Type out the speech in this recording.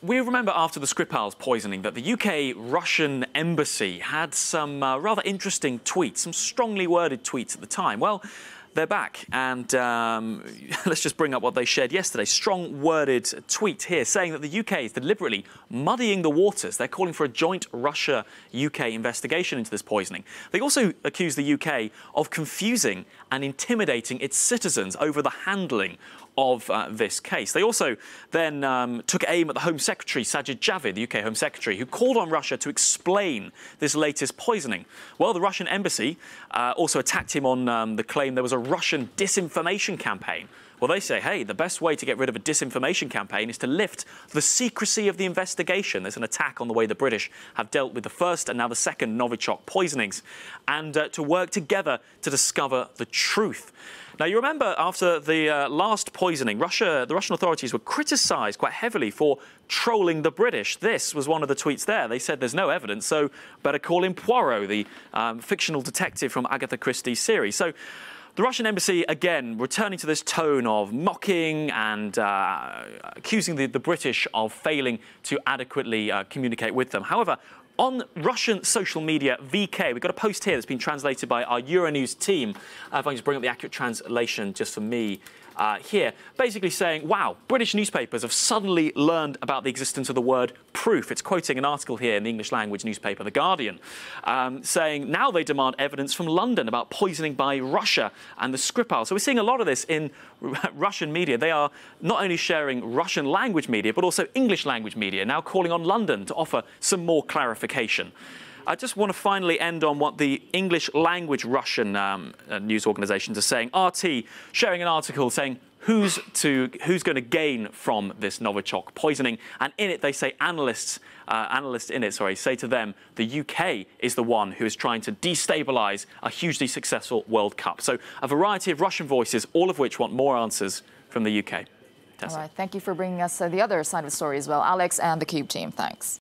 we remember after the Skripal's poisoning that the UK-Russian embassy had some rather interesting tweets, some strongly worded tweets at the time. Well, they're back, and let's just bring up what they shared yesterday. Strong-worded tweet here saying that the UK is deliberately muddying the waters. They're calling for a joint Russia-UK investigation into this poisoning. They also accuse the UK of confusing and intimidating its citizens over the handling of this case. They also then took aim at the Home Secretary, Sajid Javid, the UK Home Secretary, who called on Russia to explain this latest poisoning. Well, the Russian embassy also attacked him on the claim there was a Russian disinformation campaign. Well, they say, hey, the best way to get rid of a disinformation campaign is to lift the secrecy of the investigation. There's an attack on the way the British have dealt with the first and now the second Novichok poisonings, and to work together to discover the truth. Now, you remember after the last poisoning, the Russian authorities were criticised quite heavily for trolling the British. This was one of the tweets there. They said there's no evidence, so better call in Poirot, the fictional detective from Agatha Christie's series. So the Russian embassy, again, returning to this tone of mocking and accusing the British of failing to adequately communicate with them. However, on Russian social media, VK, we've got a post here that's been translated by our Euronews team. If I can just bring up the accurate translation just for me here, basically saying, wow, British newspapers have suddenly learned about the existence of the word proof. It's quoting an article here in the English language newspaper, The Guardian, saying now they demand evidence from London about poisoning by Russia and the Skripal. So we're seeing a lot of this in Russian media. They are not only sharing Russian language media, but also English language media, now calling on London to offer some more clarification. I just want to finally end on what the English language Russian news organisations are saying. RT sharing an article saying who's going to gain from this Novichok poisoning, and in it they say analysts in it say to them the UK is the one who is trying to destabilise a hugely successful World Cup. So a variety of Russian voices, all of which want more answers from the UK. Tessa. All right, thank you for bringing us the other side of the story as well, Alex and the Cube team. Thanks.